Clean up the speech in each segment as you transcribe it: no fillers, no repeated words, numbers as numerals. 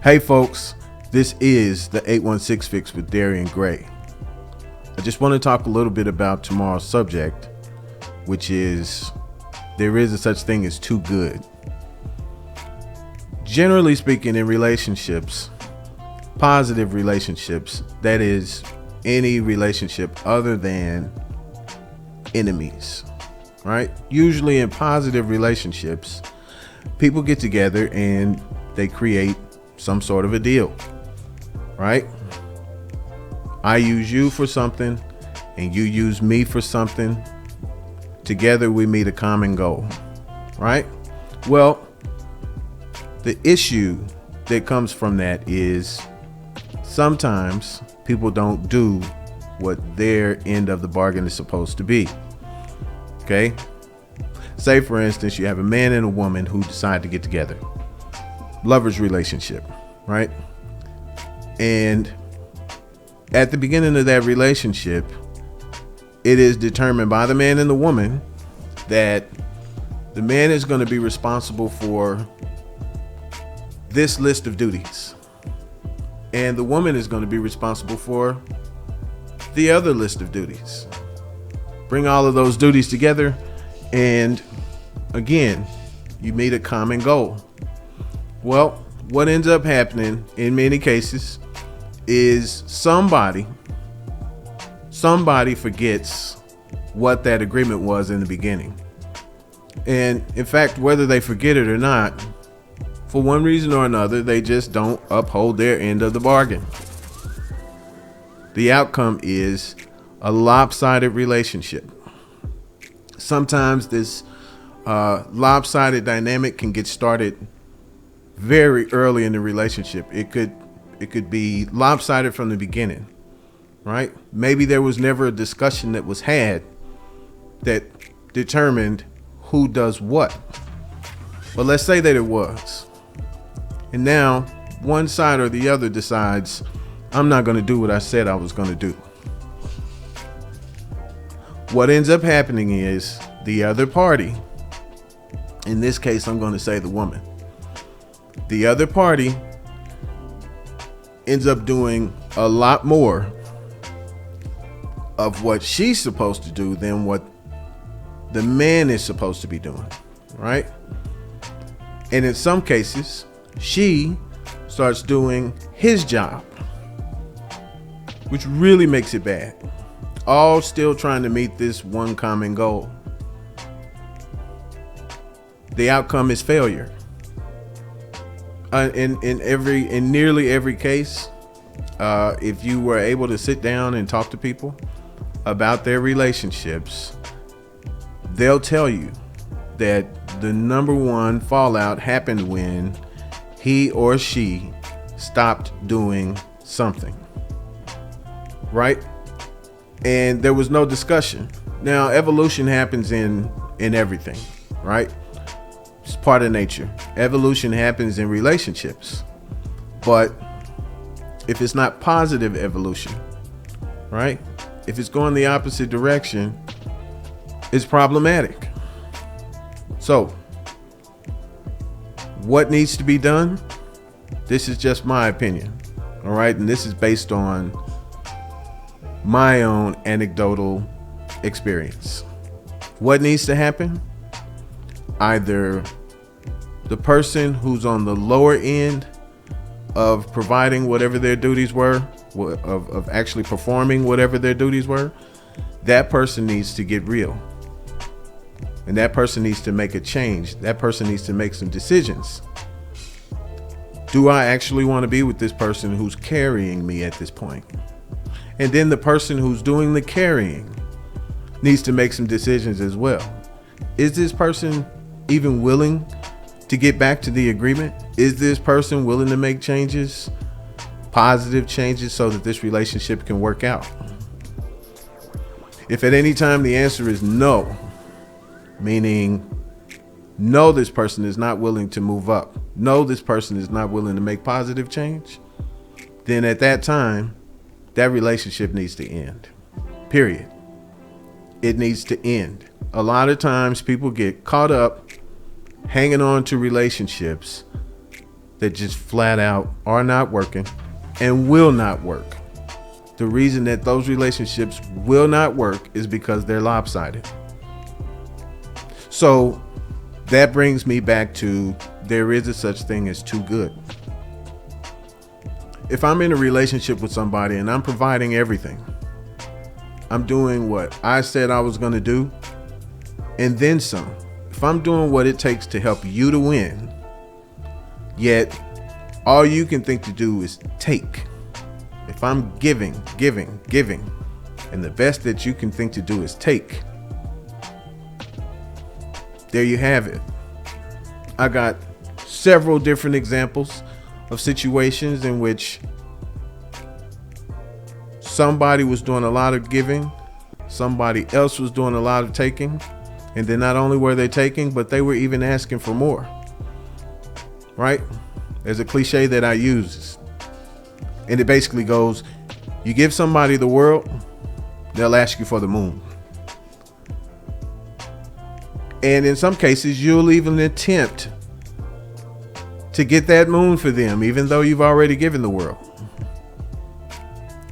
Hey folks, this is the 816 Fix with Darian Gray. I just want to talk a little bit about tomorrow's subject, which is there is a such thing as too good. Generally speaking, in relationships, positive relationships, that is any relationship other than enemies, right? Usually in positive relationships, people get together and they create some sort of a deal, right? I use you for something and you use me for something. Together we meet a common goal, right? Well, the issue that comes from that is sometimes people don't do what their end of the bargain is supposed to be. Okay? Say for instance, you have a man and a woman who decide to get together. Lovers relationship, right? And at the beginning of that relationship, it is determined by the man and the woman that the man is going to be responsible for this list of duties, and the woman is going to be responsible for the other list of duties. Bring all of those duties together, and again, you meet a common goal. Well, what ends up happening in many cases is somebody forgets what that agreement was in the beginning. And in fact, whether they forget it or not, for one reason or another, they just don't uphold their end of the bargain. The outcome is a lopsided relationship. Sometimes this lopsided dynamic can get started very early in the relationship. It could be lopsided from the beginning, right? Maybe there was never a discussion that was had that determined who does what. But let's say that it was. And now one side or the other decides, I'm not going to do what I said I was going to do. What ends up happening is the other party, in this case, I'm going to say the woman, the other party ends up doing a lot more of what she's supposed to do than what the man is supposed to be doing, right? And in some cases, she starts doing his job, which really makes it bad. All still trying to meet this one common goal. The outcome is failure. In nearly every case, if you were able to sit down and talk to people about their relationships, they'll tell you that the number one fallout happened when he or she stopped doing something, right? And there was no discussion. Now, evolution happens in everything, right? It's part of nature. Evolution happens in relationships. But if it's not positive evolution, right? If it's going the opposite direction, it's problematic. So, what needs to be done? This is just my opinion, all right? And this is based on my own anecdotal experience. What needs to happen? Either the person who's on the lower end of providing whatever their duties were, of actually performing whatever their duties were, that person needs to get real. And that person needs to make a change. That person needs to make some decisions. Do I actually want to be with this person who's carrying me at this point? And then the person who's doing the carrying needs to make some decisions as well. Is this person even willing to get back to the agreement? Is this person willing to make changes, positive changes, so that this relationship can work out? If at any time the answer is no, meaning no, this person is not willing to move up, no, this person is not willing to make positive change, then at that time, that relationship needs to end. Period. It needs to end. A lot of times people get caught up hanging on to relationships that just flat out are not working and will not work. The reason that those relationships will not work is because they're lopsided. So that brings me back to, there is a such thing as too good. If I'm in a relationship with somebody and I'm providing everything, I'm doing what I said I was going to do, and then some. If I'm doing what it takes to help you to win, yet all you can think to do is take. If I'm giving, and the best that you can think to do is take, there you have it. I got several different examples of situations in which somebody was doing a lot of giving, somebody else was doing a lot of taking, and then not only were they taking, but they were even asking for more. Right? There's a cliche that I use, and it basically goes, you give somebody the world, they'll ask you for the moon. And in some cases, you'll even attempt to get that moon for them, even though you've already given the world.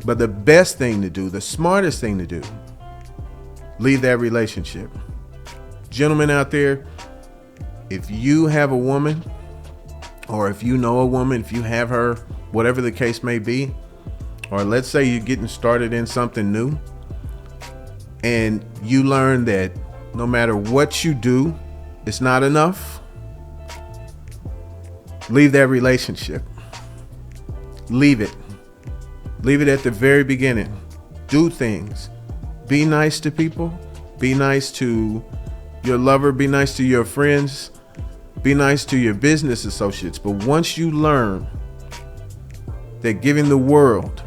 But the best thing to do, the smartest thing to do, leave that relationship. Gentlemen out there, if you have a woman, or if you know a woman, if you have her, whatever the case may be, or let's say you're getting started in something new, and you learn that no matter what you do, it's not enough, leave that relationship. Leave it. Leave it at the very beginning. Do things. Be nice to people. Be nice to your lover. Be nice to your friends. Be nice to your business associates. But once you learn that giving the world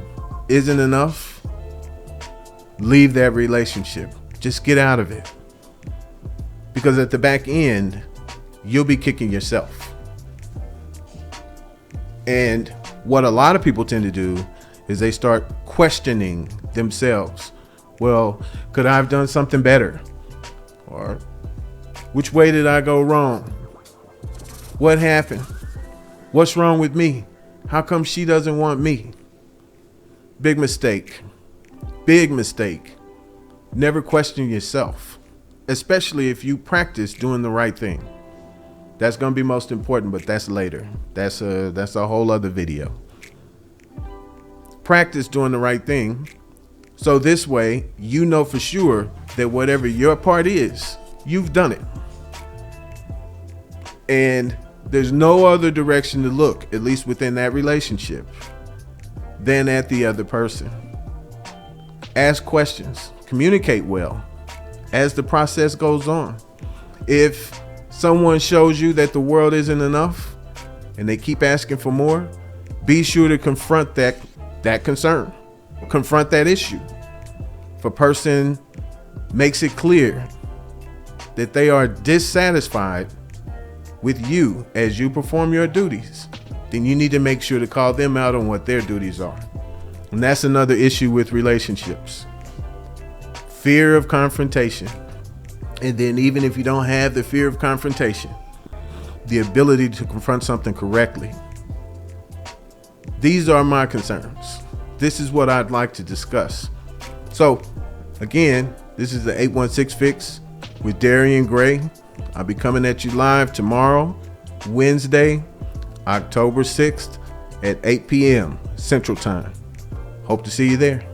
isn't enough, leave that relationship. Just get out of it. Because at the back end, you'll be kicking yourself. And what a lot of people tend to do is they start questioning themselves. Well, could I have done something better? Or which way did I go wrong? What happened? What's wrong with me? How come she doesn't want me? Big mistake. Big mistake. Never question yourself, especially if you practice doing the right thing. That's going to be most important, but that's later. That's a whole other video. Practice doing the right thing. So this way, you know for sure that whatever your part is, you've done it. And there's no other direction to look, at least within that relationship, than at the other person. Ask questions. Communicate well as the process goes on. If someone shows you that the world isn't enough and they keep asking for more, be sure to confront that concern. Confront that issue. If a person makes it clear that they are dissatisfied with you as you perform your duties, then you need to make sure to call them out on what their duties are. And that's another issue with relationships. Fear of confrontation. And then even if you don't have the fear of confrontation, the ability to confront something correctly. These are my concerns. This is what I'd like to discuss. So again, this is the 816 Fix with Darian Gray. I'll be coming at you live tomorrow, Wednesday, October 6th at 8 p.m. Central Time. Hope to see you there.